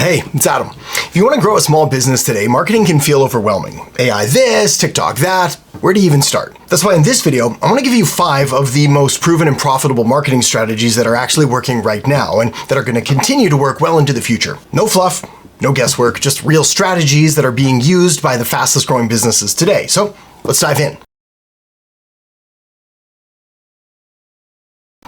Hey, it's Adam. If you want to grow a small business today, marketing can feel overwhelming. AI this, TikTok that, where do you even start? That's why in this video, I want to give you 5 of the most proven and profitable marketing strategies that are actually working right now and that are going to continue to work well into the future. No fluff, no guesswork, just real strategies that are being used by the fastest growing businesses today. So let's dive in.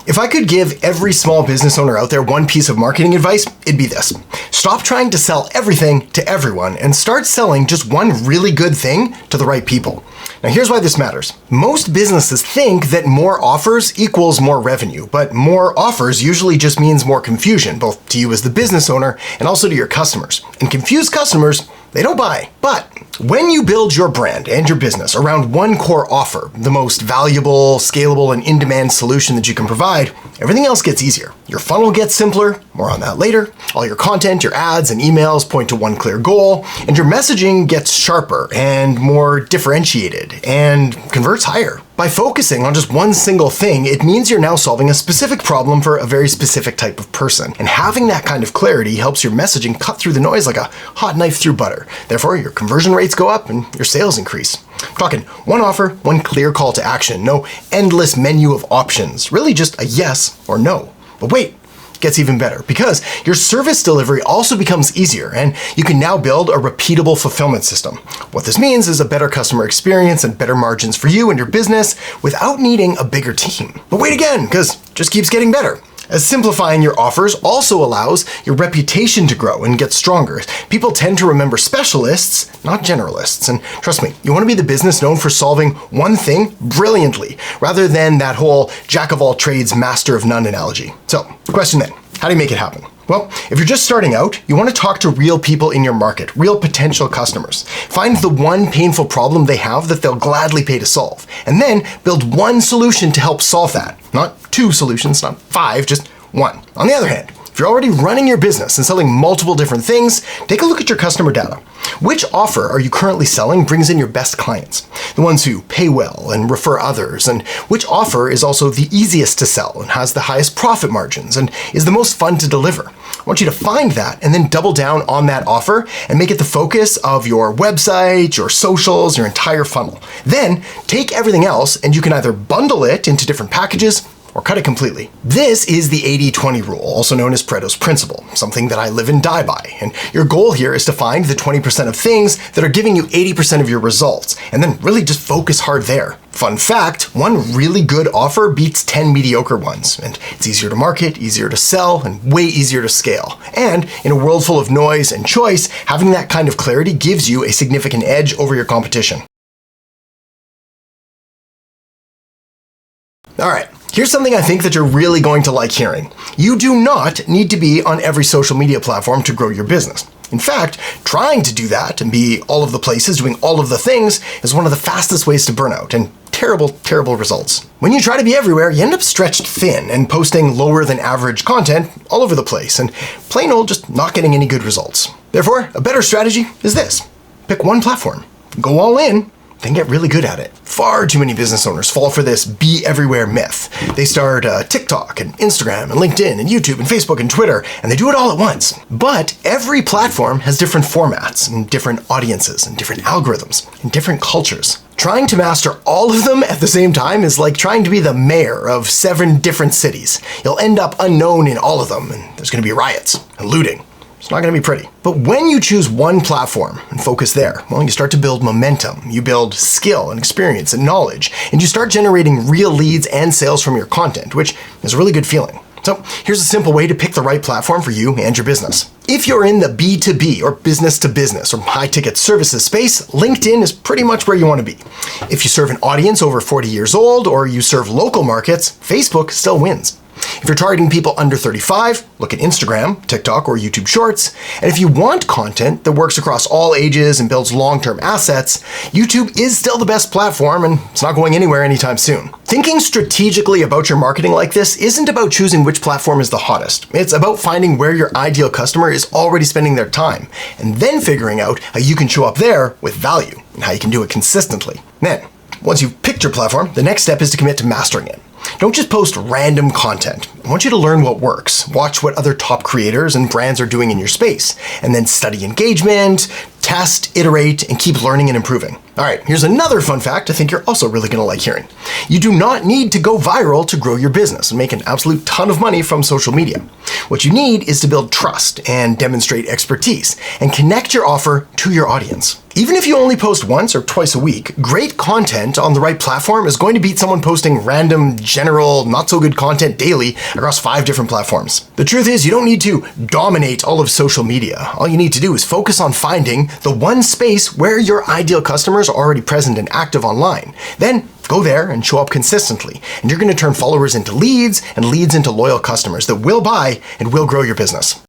If I could give every small business owner out there one piece of marketing advice, it'd be this. Stop trying to sell everything to everyone and start selling just one really good thing to the right people. Now here's why this matters. Most businesses think that more offers equals more revenue, but more offers usually just means more confusion, both to you as the business owner and also to your customers. And confused customers, they don't buy. But when you build your brand and your business around one core offer, the most valuable, scalable, and in-demand solution that you can provide, everything else gets easier. Your funnel gets simpler, more on that later. All your content, your ads, and emails point to one clear goal, and your messaging gets sharper and more differentiated and converts higher. By focusing on just one single thing, it means you're now solving a specific problem for a very specific type of person. And having that kind of clarity helps your messaging cut through the noise like a hot knife through butter. Therefore, your conversion rates go up and your sales increase. I'm talking one offer, one clear call to action, no endless menu of options, really just a yes or no. But wait, it gets even better because your service delivery also becomes easier and you can now build a repeatable fulfillment system. What this means is a better customer experience and better margins for you and your business without needing a bigger team. But wait again, because it just keeps getting better. As simplifying your offers also allows your reputation to grow and get stronger. People tend to remember specialists, not generalists. And trust me, you want to be the business known for solving one thing brilliantly, rather than that whole jack of all trades, master of none analogy. So, the question then, how do you make it happen? Well, if you're just starting out, you want to talk to real people in your market, real potential customers. Find the one painful problem they have that they'll gladly pay to solve, and then build one solution to help solve that. Not 2 solutions, not 5, just one. On the other hand, if you're already running your business and selling multiple different things, take a look at your customer data. Which offer are you currently selling brings in your best clients? The ones who pay well and refer others, and which offer is also the easiest to sell and has the highest profit margins and is the most fun to deliver? I want you to find that and then double down on that offer and make it the focus of your website, your socials, your entire funnel. Then take everything else and you can either bundle it into different packages or cut it completely. This is the 80-20 rule, also known as Pareto's principle, something that I live and die by. And your goal here is to find the 20% of things that are giving you 80% of your results, and then really just focus hard there. Fun fact, one really good offer beats 10 mediocre ones, and it's easier to market, easier to sell, and way easier to scale. And in a world full of noise and choice, having that kind of clarity gives you a significant edge over your competition. All right. Here's something I think that you're really going to like hearing. You do not need to be on every social media platform to grow your business. In fact, trying to do that and be all of the places doing all of the things is one of the fastest ways to burnout and terrible results. When you try to be everywhere, you end up stretched thin and posting lower than average content all over the place and plain old just not getting any good results. Therefore, a better strategy is this. Pick one platform, go all in, then get really good at it. Far too many business owners fall for this be everywhere myth. They start TikTok and Instagram and LinkedIn and YouTube and Facebook and Twitter, and they do it all at once. But every platform has different formats and different audiences and different algorithms and different cultures. Trying to master all of them at the same time is like trying to be the mayor of 7 different cities. You'll end up unknown in all of them, and there's going to be riots and looting. It's not going to be pretty. But when you choose one platform and focus there, well, you start to build momentum. You build skill and experience and knowledge, and you start generating real leads and sales from your content, which is a really good feeling. So here's a simple way to pick the right platform for you and your business. If you're in the B2B or business to business or high ticket services space, LinkedIn is pretty much where you want to be. If you serve an audience over 40 years old or you serve local markets, Facebook still wins. If you're targeting people under 35, look at Instagram, TikTok, or YouTube Shorts. And if you want content that works across all ages and builds long-term assets, YouTube is still the best platform and it's not going anywhere anytime soon. Thinking strategically about your marketing like this isn't about choosing which platform is the hottest. It's about finding where your ideal customer is already spending their time and then figuring out how you can show up there with value and how you can do it consistently. Then, once you've picked your platform, the next step is to commit to mastering it. Don't just post random content. I want you to learn what works, watch what other top creators and brands are doing in your space, and then study engagement, test, iterate, and keep learning and improving. All right, here's another fun fact I think you're also really gonna like hearing. You do not need to go viral to grow your business and make an absolute ton of money from social media. What you need is to build trust and demonstrate expertise and connect your offer to your audience. Even if you only post once or twice a week, great content on the right platform is going to beat someone posting random, general, not so good content daily across 5 different platforms. The truth is, you don't need to dominate all of social media. All you need to do is focus on finding the one space where your ideal customers are already present and active online. Then go there and show up consistently, and you're going to turn followers into leads and leads into loyal customers that will buy and will grow your business.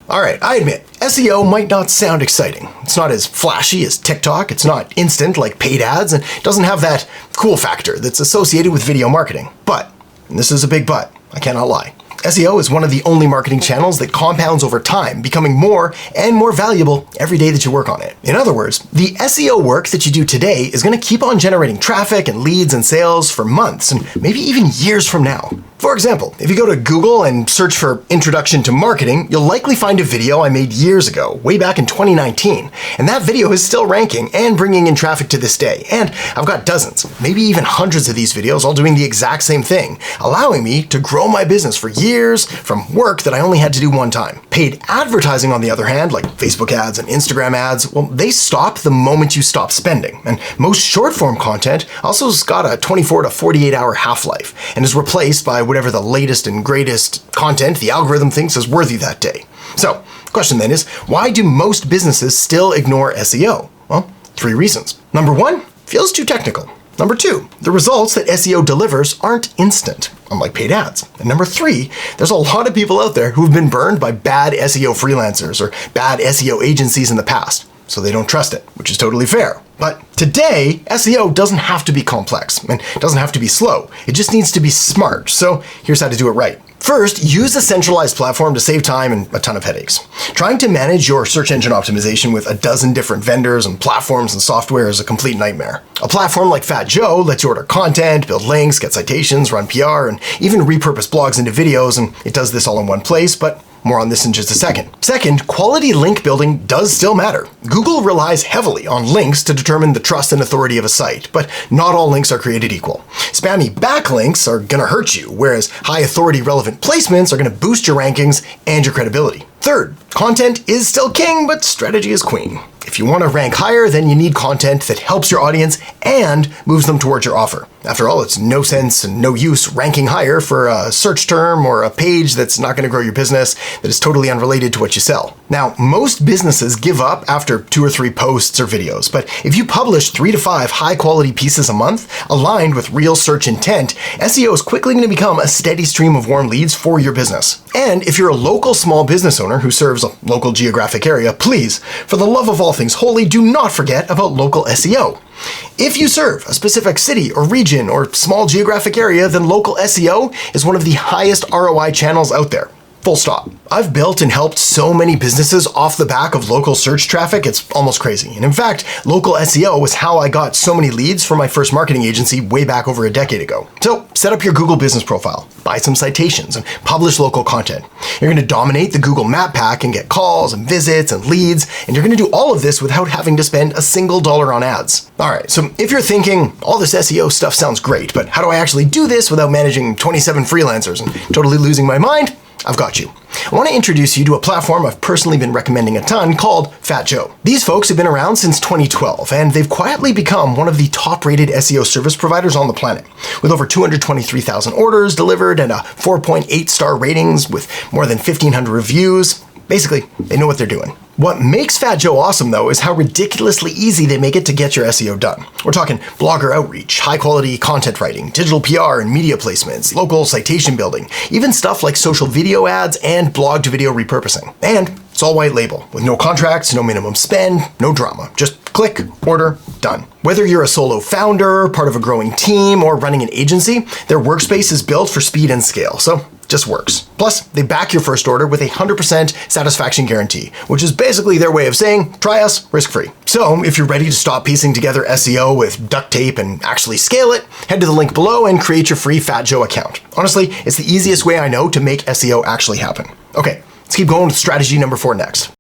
All right, I admit, SEO might not sound exciting. It's not as flashy as TikTok, it's not instant like paid ads, and it doesn't have that cool factor that's associated with video marketing. But, and this is a big but, I cannot lie, SEO is one of the only marketing channels that compounds over time, becoming more and more valuable every day that you work on it. In other words, the SEO work that you do today is going to keep on generating traffic and leads and sales for months and maybe even years from now. For example, if you go to Google and search for Introduction to Marketing, you'll likely find a video I made years ago, way back in 2019. And that video is still ranking and bringing in traffic to this day. And I've got dozens, maybe even hundreds of these videos all doing the exact same thing, allowing me to grow my business for years from work that I only had to do one time. Paid advertising, on the other hand, like Facebook ads and Instagram ads, well, they stop the moment you stop spending. And most short-form content also has got a 24 to 48 hour half-life and is replaced by whatever the latest and greatest content the algorithm thinks is worthy that day. So, the question then is, why do most businesses still ignore SEO? Well, 3 reasons. Number 1, feels too technical. Number 2, the results that SEO delivers aren't instant, unlike paid ads. And number 3, there's a lot of people out there who've been burned by bad SEO freelancers or bad SEO agencies in the past, so they don't trust it, which is totally fair. But today, SEO doesn't have to be complex and it doesn't have to be slow. It just needs to be smart. So here's how to do it right. First, use a centralized platform to save time and a ton of headaches. Trying to manage your search engine optimization with a dozen different vendors and platforms and software is a complete nightmare. A platform like Fat Joe lets you order content, build links, get citations, run PR, and even repurpose blogs into videos, and it does this all in one place, but more on this in just a second. Second, quality link building does still matter. Google relies heavily on links to determine the trust and authority of a site, but not all links are created equal. Spammy backlinks are gonna hurt you, whereas high authority relevant placements are gonna boost your rankings and your credibility. Third, content is still king, but strategy is queen. If you want to rank higher, then you need content that helps your audience and moves them towards your offer. After all, it's no sense and no use ranking higher for a search term or a page that's not going to grow your business, that is totally unrelated to what you sell. Now, most businesses give up after 2 or 3 posts or videos, but if you publish 3 to 5 high-quality pieces a month, aligned with real search intent, SEO is quickly going to become a steady stream of warm leads for your business. And if you're a local small business owner who serves a local geographic area, please, for the love of all things holy, do not forget about local SEO. If you serve a specific city or region or small geographic area, then local SEO is one of the highest ROI channels out there. Full stop. I've built and helped so many businesses off the back of local search traffic, it's almost crazy. And in fact, local SEO was how I got so many leads for my first marketing agency way back over a decade ago. So set up your Google business profile, buy some citations, and publish local content. You're going to dominate the Google Map Pack and get calls and visits and leads, and you're going to do all of this without having to spend a single dollar on ads. All right, so if you're thinking, all this SEO stuff sounds great, but how do I actually do this without managing 27 freelancers and totally losing my mind? I've got you. I want to introduce you to a platform I've personally been recommending a ton called Fat Joe. These folks have been around since 2012, and they've quietly become one of the top-rated SEO service providers on the planet, with over 223,000 orders delivered and a 4.8 star ratings with more than 1,500 reviews. Basically, they know what they're doing. What makes Fat Joe awesome, though, is how ridiculously easy they make it to get your SEO done. We're talking blogger outreach, high-quality content writing, digital PR and media placements, local citation building, even stuff like social video ads and blog-to-video repurposing. And it's all white label, with no contracts, no minimum spend, no drama. Just click, order, done. Whether you're a solo founder, part of a growing team, or running an agency, their workspace is built for speed and scale. So just works. Plus, they back your first order with a 100% satisfaction guarantee, which is basically their way of saying, try us, risk-free. So if you're ready to stop piecing together SEO with duct tape and actually scale it, head to the link below and create your free Fat Joe account. Honestly, it's the easiest way I know to make SEO actually happen. Okay, let's keep going with strategy number 4 next.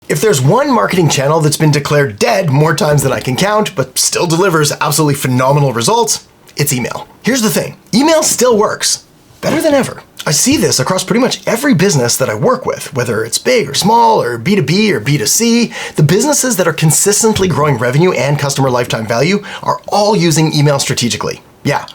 If there's one marketing channel that's been declared dead more times than I can count, but still delivers absolutely phenomenal results, it's email. Here's the thing, email still works, better than ever. I see this across pretty much every business that I work with, whether it's big or small or B2B or B2C. The businesses that are consistently growing revenue and customer lifetime value are all using email strategically. Yeah,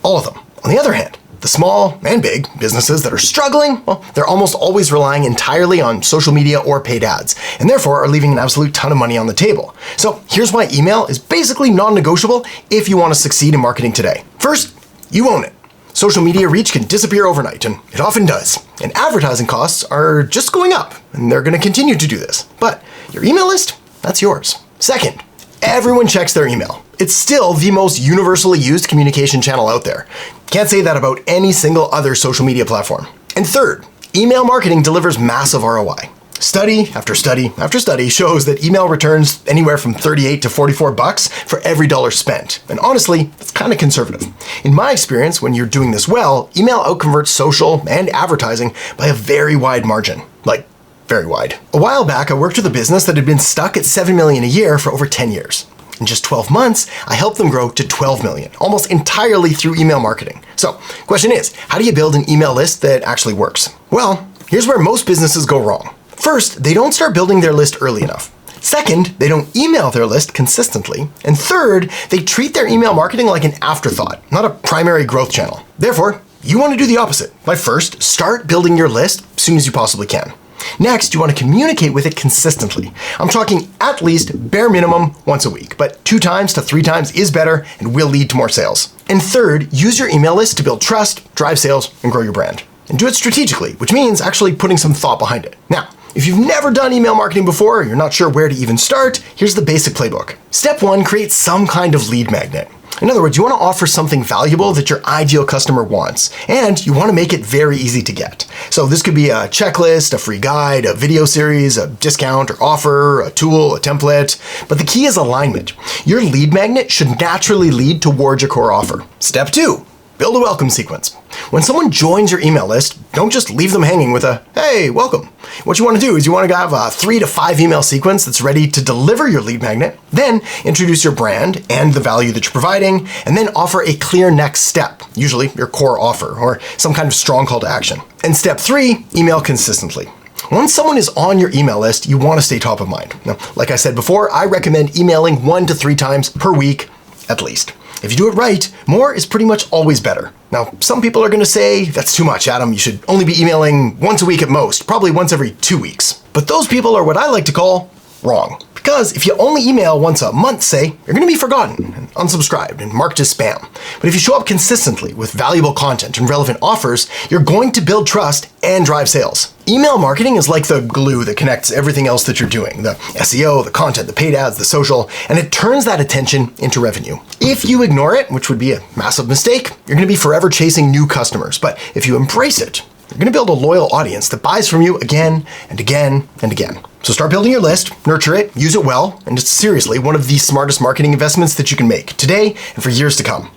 all of them. On the other hand, the small and big businesses that are struggling, well, they're almost always relying entirely on social media or paid ads, and therefore are leaving an absolute ton of money on the table. So here's why email is basically non-negotiable if you want to succeed in marketing today. First, you own it. Social media reach can disappear overnight, and it often does. And advertising costs are just going up, and they're going to continue to do this. But your email list, that's yours. Second, everyone checks their email. It's still the most universally used communication channel out there. Can't say that about any single other social media platform. And third, email marketing delivers massive ROI. Study after study after study shows that email returns anywhere from $38 to $44 for every dollar spent. And honestly, it's kind of conservative. In my experience, when you're doing this well, email outconverts social and advertising by a very wide margin. Like, very wide. A while back, I worked with a business that had been stuck at $7 million a year for over 10 years. In just 12 months, I helped them grow to 12 million, almost entirely through email marketing. So, question is, how do you build an email list that actually works? Well, here's where most businesses go wrong. First, they don't start building their list early enough. Second, they don't email their list consistently. And third, they treat their email marketing like an afterthought, not a primary growth channel. Therefore, you want to do the opposite by first, start building your list as soon as you possibly can. Next, you want to communicate with it consistently. I'm talking at least bare minimum once a week, but 2 times to 3 times is better and will lead to more sales. And third, use your email list to build trust, drive sales, and grow your brand. And do it strategically, which means actually putting some thought behind it. Now, if you've never done email marketing before, or you're not sure where to even start, here's the basic playbook. Step 1, create some kind of lead magnet. In other words, you want to offer something valuable that your ideal customer wants, and you want to make it very easy to get. So this could be a checklist, a free guide, a video series, a discount or offer, a tool, a template. But the key is alignment. Your lead magnet should naturally lead towards your core offer. Step 2, build a welcome sequence. When someone joins your email list, don't just leave them hanging with a, hey, welcome. What you want to do is you want to have a 3 to 5 email sequence that's ready to deliver your lead magnet, then introduce your brand and the value that you're providing, and then offer a clear next step, usually your core offer or some kind of strong call to action. And step 3, email consistently. Once someone is on your email list, you want to stay top of mind. Now, like I said before, I recommend emailing 1 to 3 times per week at least. If you do it right, more is pretty much always better. Now, some people are going to say, that's too much, Adam. You should only be emailing once a week at most, probably once every 2 weeks. But those people are what I like to call wrong. Because if you only email once a month, say, you're going to be forgotten and unsubscribed and marked as spam. But if you show up consistently with valuable content and relevant offers, you're going to build trust and drive sales. Email marketing is like the glue that connects everything else that you're doing, the SEO, the content, the paid ads, the social, and it turns that attention into revenue. If you ignore it, which would be a massive mistake, you're going to be forever chasing new customers. But if you embrace it, you're going to build a loyal audience that buys from you again and again and again. So start building your list, nurture it, use it well, and it's seriously one of the smartest marketing investments that you can make today and for years to come.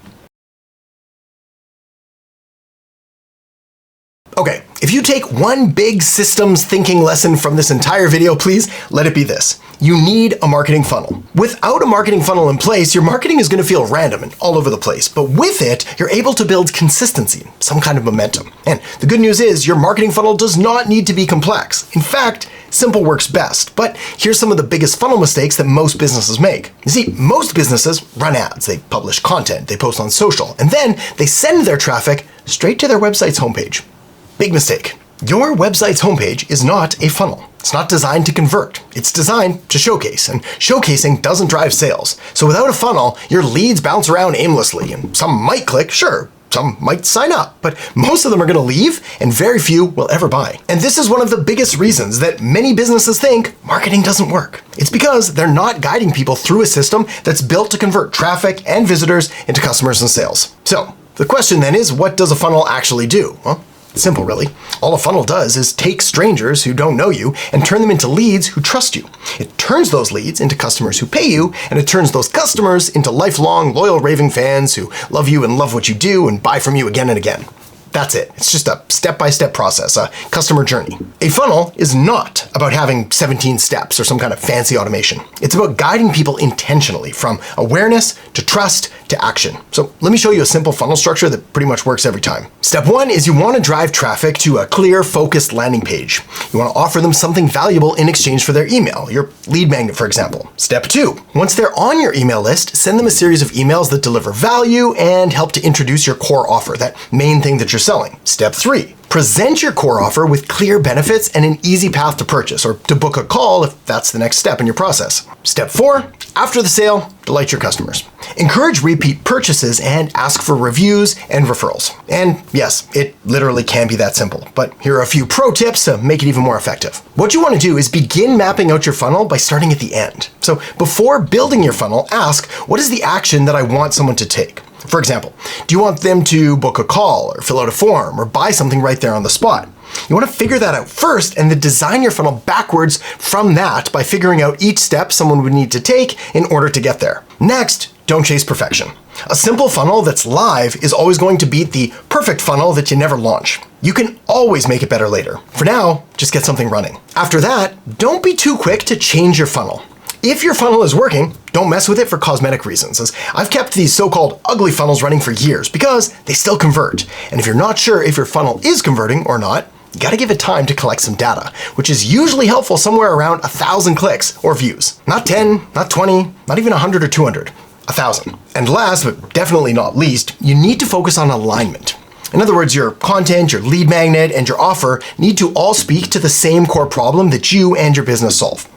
Okay, if you take one big systems thinking lesson from this entire video, please let it be this. You need a marketing funnel. Without a marketing funnel in place, your marketing is going to feel random and all over the place. But with it, you're able to build consistency, some kind of momentum. And the good news is your marketing funnel does not need to be complex. In fact, simple works best. But here's some of the biggest funnel mistakes that most businesses make. You see, most businesses run ads, they publish content, they post on social, and then they send their traffic straight to their website's homepage. Big mistake. Your website's homepage is not a funnel. It's not designed to convert. It's designed to showcase, and showcasing doesn't drive sales. So without a funnel, your leads bounce around aimlessly, and some might click, sure, some might sign up, but most of them are going to leave and very few will ever buy. And this is one of the biggest reasons that many businesses think marketing doesn't work. It's because they're not guiding people through a system that's built to convert traffic and visitors into customers and sales. So the question then is, what does a funnel actually do? Well, simple, really. All a funnel does is take strangers who don't know you and turn them into leads who trust you. It turns those leads into customers who pay you, and it turns those customers into lifelong, loyal, raving fans who love you and love what you do and buy from you again and again. That's it. It's just a step-by-step process, a customer journey. A funnel is not about having 17 steps or some kind of fancy automation. It's about guiding people intentionally from awareness to trust to action. So let me show you a simple funnel structure that pretty much works every time. Step one is you want to drive traffic to a clear, focused landing page. You want to offer them something valuable in exchange for their email, your lead magnet, for example. Step two, once they're on your email list, send them a series of emails that deliver value and help to introduce your core offer, that main thing that you're selling. Step three, present your core offer with clear benefits and an easy path to purchase or to book a call if that's the next step in your process. Step four, after the sale, delight your customers. Encourage repeat purchases and ask for reviews and referrals. And yes, it literally can be that simple, but here are a few pro tips to make it even more effective. What you want to do is begin mapping out your funnel by starting at the end. So before building your funnel, ask, what is the action that I want someone to take? For example, do you want them to book a call or fill out a form or buy something right there on the spot? You want to figure that out first and then design your funnel backwards from that by figuring out each step someone would need to take in order to get there. Next, don't chase perfection. A simple funnel that's live is always going to beat the perfect funnel that you never launch. You can always make it better later. For now, just get something running. After that, don't be too quick to change your funnel. If your funnel is working, don't mess with it for cosmetic reasons, as I've kept these so-called ugly funnels running for years because they still convert. And if you're not sure if your funnel is converting or not, you gotta give it time to collect some data, which is usually helpful somewhere around 1,000 clicks or views. Not 10, not 20, not even 100 or 200, 1,000. And last, but definitely not least, you need to focus on alignment. In other words, your content, your lead magnet, and your offer need to all speak to the same core problem that you and your business solve.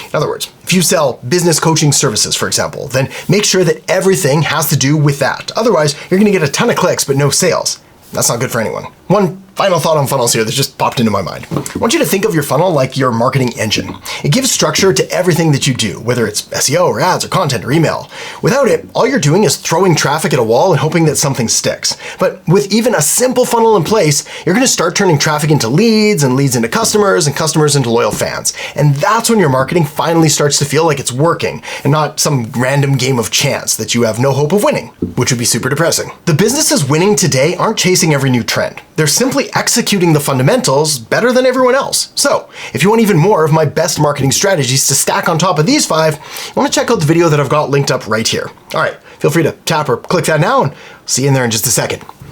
In other words, if you sell business coaching services, for example, then make sure that everything has to do with that. Otherwise, you're going to get a ton of clicks, but no sales. That's not good for anyone. One final thought on funnels here that just popped into my mind. I want you to think of your funnel like your marketing engine. It gives structure to everything that you do, whether it's SEO or ads or content or email. Without it, all you're doing is throwing traffic at a wall and hoping that something sticks. But with even a simple funnel in place, you're going to start turning traffic into leads and leads into customers and customers into loyal fans. And that's when your marketing finally starts to feel like it's working and not some random game of chance that you have no hope of winning, which would be super depressing. The businesses winning today aren't chasing every new trend. They're simply executing the fundamentals better than everyone else. So, if you want even more of my best marketing strategies to stack on top of these 5, you want to check out the video that I've got linked up right here. All right, feel free to tap or click that now, and see you in there in just a second.